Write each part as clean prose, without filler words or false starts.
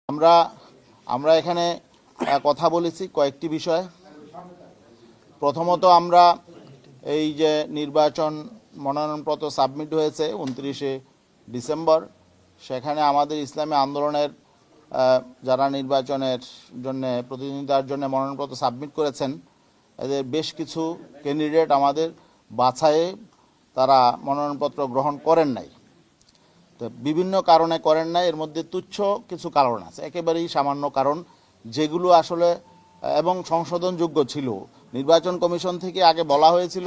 আমরা আমরা এখানে কথা বলেছি কয়েকটি বিষয়। প্রথমত আমরা এই যে নির্বাচন মনোনয়নপত্র সাবমিট হয়েছে 29শে ডিসেম্বর, সেখানে আমাদের ইসলামী আন্দোলনের যারা নির্বাচনের জন্য প্রতিদ্বন্দ্বিতার জন্য মনোনয়নপত্র সাবমিট করেছেন, এদের বেশ কিছু ক্যান্ডিডেট আমাদের বাছাইয়ে তারা মনোনয়নপত্র গ্রহণ করেন নাই। তো বিভিন্ন কারণে করেন না, এর মধ্যে তুচ্ছ কিছু কারণ আছে, একেবারেই সামান্য কারণ, যেগুলো আসলে এবং সংশোধনযোগ্য ছিল। নির্বাচন কমিশন থেকে আগে বলা হয়েছিল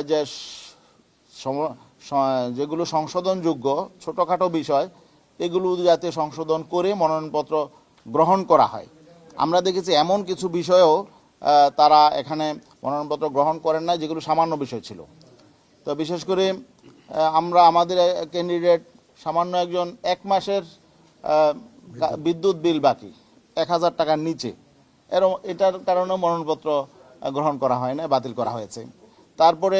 যে যেগুলো সংশোধনযোগ্য ছোটোখাটো বিষয়, এগুলো যাতে সংশোধন করে মনোনয়নপত্র গ্রহণ করা হয়। আমরা দেখেছি এমন কিছু বিষয়েও তারা এখানে মনোনয়নপত্র গ্রহণ করেন না, যেগুলো সামান্য বিষয় ছিল। তো বিশেষ করে আমরা আমাদের ক্যান্ডিডেট সামান্য একজন 1 মাসের বিদ্যুৎ বিল বাকি 1000 টাকার নিচে, এটার কারণে মনোনয়নপত্র গ্রহণ করা হয় না, বাতিল করা হয়েছে। তারপরে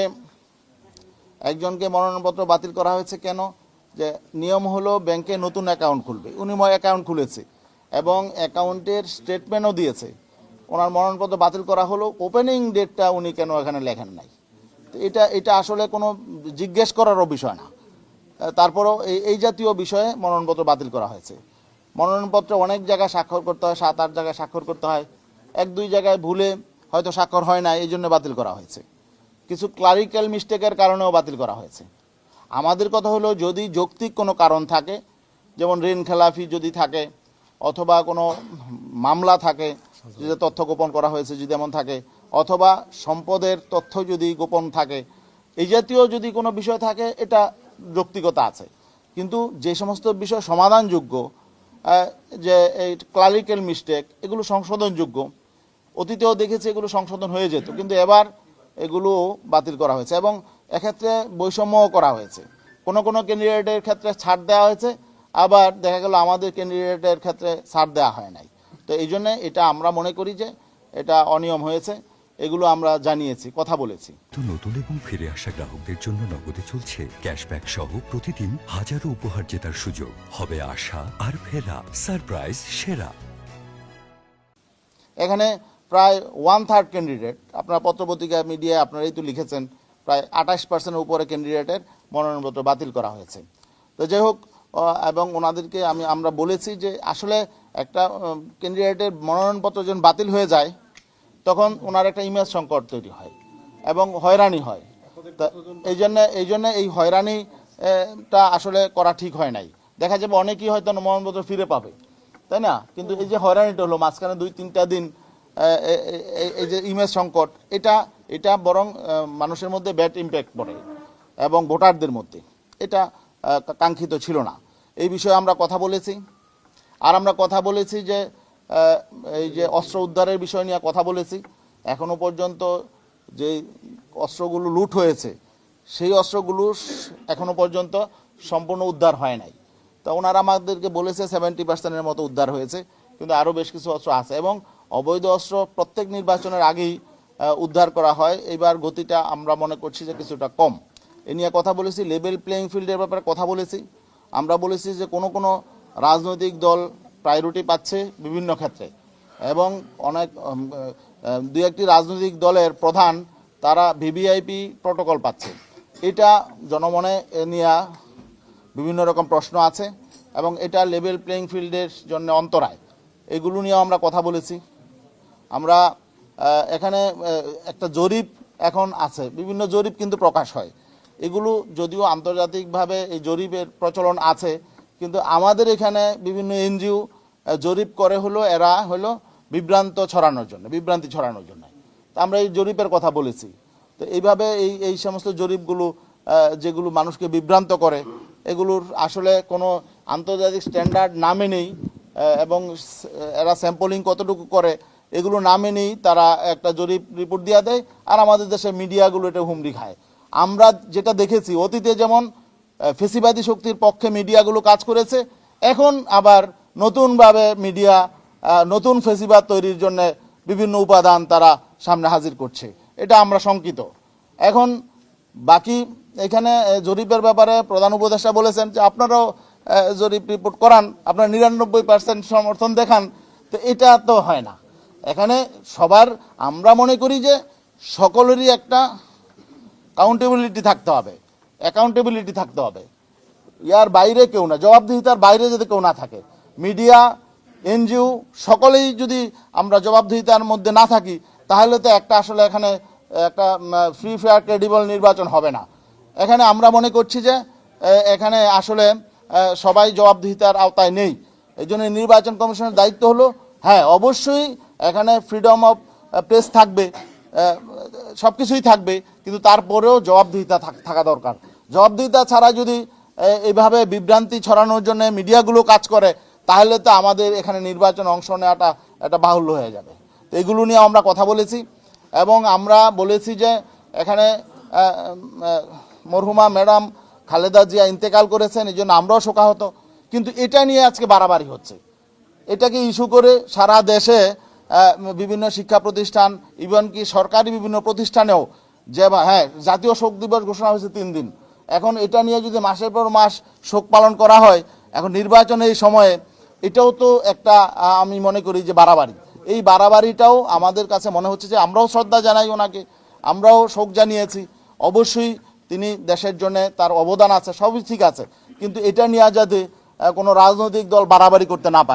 একজনকে মনোনয়নপত্র বাতিল করা হয়েছে কেন? যে নিয়ম হলো ব্যাংকে নতুন অ্যাকাউন্ট খুলবে, উনি অ্যাকাউন্ট খুলেছে এবং অ্যাকাউন্টের স্টেটমেন্টও দিয়েছে, ওনার মনোনয়নপত্র বাতিল করা হলো, ওপেনিং ডেটটা উনি কেন এখানে লেখেন নাই। এটা আসলে কোনো জিজ্ঞেস করারও বিষয় না। তারপরও এই জাতীয় বিষয়ে মনোনয়নপত্র বাতিল করা হয়েছে। মনোনয়নপত্র অনেক জায়গায় স্বাক্ষর করতে হয়, 7-8 জায়গায় স্বাক্ষর করতে হয়, 1-2 জায়গায় ভুলে হয়তো স্বাক্ষর হয় না, এই জন্য বাতিল করা হয়েছে। কিছু ক্লারিক্যাল মিস্টেকের কারণেও বাতিল করা হয়েছে। আমাদের কথা হলো, যদি যৌক্তিক কোনো কারণ থাকে, যেমন ঋণ খেলাফি যদি থাকে, অথবা কোনো মামলা থাকে যে তথ্য গোপন করা হয়েছে যদি এমন থাকে, অথবা সম্পদের তথ্য যদি গোপন থাকে, এই জাতীয় যদি কোনো বিষয় থাকে, এটা যৌক্তিকতা আছে। কিন্তু যে সমস্ত বিষয় সমাধানযোগ্য, যে এই ক্লারিক্যাল মিস্টেক, এগুলো সংশোধনযোগ্য। অতীতেও দেখেছি এগুলো সংশোধন হয়ে যেত, কিন্তু এবার এগুলো বাতিল করা হয়েছে এবং এক্ষেত্রে বৈষম্যও করা হয়েছে। কোনো কোনো ক্যান্ডিডেটের ক্ষেত্রে ছাড় দেওয়া হয়েছে, আবার দেখা গেল আমাদের ক্যান্ডিডেটের ক্ষেত্রে ছাড় দেওয়া হয় নাই। তো এই জন্যে এটা আমরা মনে করি যে এটা অনিয়ম হয়েছে, এগুলো আমরা জানিয়েছি, কথা বলেছি। নতুন এবং ফিরে আসা গ্রাহকদের জন্য নগদে চলছে ক্যাশব্যাক সহ প্রতিদিন হাজারো উপহার জেতার সুযোগ। হবে আশা আর ফেরা সারপ্রাইজ সেরা। এখানে প্রায় 1/3 ক্যান্ডিডেট, আপনার পত্রপত্রিকা মিডিয়ায় আপনারাই তো লিখেছেন, প্রায় 28% উপরে ক্যান্ডিডেটের মনোনয়নপত্র বাতিল করা হয়েছে। তো যাই হোক, এবং ওনাদেরকে আমরা বলেছি যে আসলে একটা ক্যান্ডিডেটের মনোনয়নপত্র যখন বাতিল হয়ে যায়, তখন ওনার একটা ইমেজ সংকট তৈরি হয় এবং হয়রানি হয়। এই জন্য এই হয়রানিটা আসলে করা ঠিক হয় নাই। দেখা যাবে অনেকেই হয়তো মনোনয়নপত্র ফিরে পাবে, তাই না? কিন্তু এই যে হয়রানিটা হলো মাঝখানে 2-3টা দিন, এই যে ইমেজ সংকট, এটা বরং মানুষের মধ্যে ব্যাড ইম্প্যাক্ট পড়ে এবং ভোটারদের মধ্যে, এটা কাঙ্ক্ষিত ছিল না। এই বিষয়ে আমরা কথা বলেছি। আর আমরা কথা বলেছি যে এই যে অস্ত্র উদ্ধারের বিষয় নিয়ে কথা বলেছি। এখনো পর্যন্ত যে অস্ত্রগুলো লুট হয়েছে, সেই অস্ত্রগুলো এখনো পর্যন্ত সম্পূর্ণ উদ্ধার হয় নাই। তো ওনারা আমাদেরকে বলেছে 70%-এর মতো উদ্ধার হয়েছে, কিন্তু আরও বেশ কিছু অস্ত্র আছে এবং অবৈধ অস্ত্র প্রত্যেক নির্বাচনের আগেই উদ্ধার করা হয়। এবার গতিটা আমরা মনে করছি যে কিছুটা কম। এ নিয়ে কথা বলেছি। লেভেল প্লেইং ফিল্ডের ব্যাপারে কথা বলেছি। আমরা বলেছি যে কোনো কোনো রাজনৈতিক দল প্রায়োরিটি পাচ্ছে বিভিন্ন ক্ষেত্রে, এবং অনেক 2-1টি রাজনৈতিক দলের প্রধান তারা ভিভিআইপি প্রটোকল পাচ্ছে। এটা জনমনে নিয়ে বিভিন্ন রকম প্রশ্ন আছে এবং এটা লেভেল প্লেইং ফিল্ডের জন্য অন্তরায়। এগুলো নিয়েও আমরা কথা বলেছি। আমরা এখানে একটা জরিপ এখন আছে, বিভিন্ন জরিপ কিন্তু প্রকাশ হয়। এগুলো যদিও আন্তর্জাতিকভাবে এই জরিপের প্রচলন আছে, কিন্তু আমাদের এখানে বিভিন্ন এনজিও জরিপ করে হলো, এরা হলো বিভ্রান্তি ছড়ানোর জন্য। তা আমরা এই জরিপের কথা বলেছি। তো এইভাবে এই সমস্ত জরিপগুলো যেগুলো মানুষকে বিভ্রান্ত করে, এগুলোর আসলে কোনো আন্তর্জাতিক স্ট্যান্ডার্ড না মেনেই, এবং এরা স্যাম্পলিং কতটুকু করে এগুলো না মেনেই তারা একটা জরিপ রিপোর্ট দিয়ে দেয়, আর আমাদের দেশের মিডিয়াগুলো এটা হুমড়ি খায়। আমরা যেটা দেখেছি, অতীতে যেমন ফেসিবাদী শক্তির পক্ষে মিডিয়াগুলো কাজ করেছে, এখন আবার নতুনভাবে মিডিয়া নতুন ফেসিবাদ তৈরির জন্য বিভিন্ন উপাদান তারা সামনে হাজির করছে। এটা আমরা শঙ্কিত। এখন বাকি এখানে জরিপের ব্যাপারে প্রধান উপদেষ্টা বলেছেন যে আপনারাও জরিপ রিপোর্ট করান, আপনার 99% সমর্থন দেখান, তো এটা তো হয় না। এখানে সবার, আমরা মনে করি যে সকলেরই একটা অ্যাকাউন্টেবিলিটি থাকতে হবে। ইয়ার বাইরে কেউ না, জবাবদিহিতার বাইরে যদি কেউ না থাকে, মিডিয়া, এনজিও সকলেই যদি আমরা জবাবদিহিতার মধ্যে না থাকি, তাহলে তো একটা আসলে এখানে একটা ফ্রি ফেয়ার ক্রেডিবল নির্বাচন হবে না। এখানে আমরা মনে করছি যে এখানে আসলে সবাই জবাবদিহিতার আওতায় নেই। এই জন্য নির্বাচন কমিশনের দায়িত্ব হলো, হ্যাঁ অবশ্যই এখানে ফ্রিডম অফ প্রেস থাকবে, সব কিছুই থাকবে, কিন্তু তারপরেও জবাবদিহিতা থাকা দরকার। জবাবদিহিতা ছাড়া যদি এইভাবে বিভ্রান্তি ছড়ানোর জন্য মিডিয়াগুলো কাজ করে, তাহলে তো আমাদের এখানে নির্বাচন অংশ নেওয়াটা একটা বাহুল্য হয়ে যাবে। তো এগুলো নিয়ে আমরা কথা বলেছি এবং আমরা বলেছি যে এখানে মরহুমা ম্যাডাম খালেদা জিয়া ইন্তেকাল করেছেন, এই জন্য আমরাও শোকাহত, কিন্তু এটা নিয়ে আজকে বাড়াবাড়ি হচ্ছে। এটাকে ইস্যু করে সারা দেশে বিভিন্ন শিক্ষা প্রতিষ্ঠান, ইভেন কি সরকারি বিভিন্ন প্রতিষ্ঠানেও যে হ্যাঁ জাতীয় শোক দিবস ঘোষণা হয়েছে 3 দিন, এখন এটা নিয়ে যদি মাসের পর মাস শোক পালন করা হয়, এখন নির্বাচনের এই সময়ে, এটাও তো একটা আমি মনে করি যে বাড়াবাড়ি। এই বাড়াবাড়িটাও আমাদের কাছে মনে হচ্ছে যে আমরাও শ্রদ্ধা জানাই ওনাকে, আমরাও শোক জানিয়েছি, অবশ্যই তিনি দেশের জন্য তার অবদান আছে, সবই ঠিক আছে, কিন্তু এটা নিয়ে যাতে কোনো রাজনৈতিক দল বাড়াবাড়ি করতে না পারে।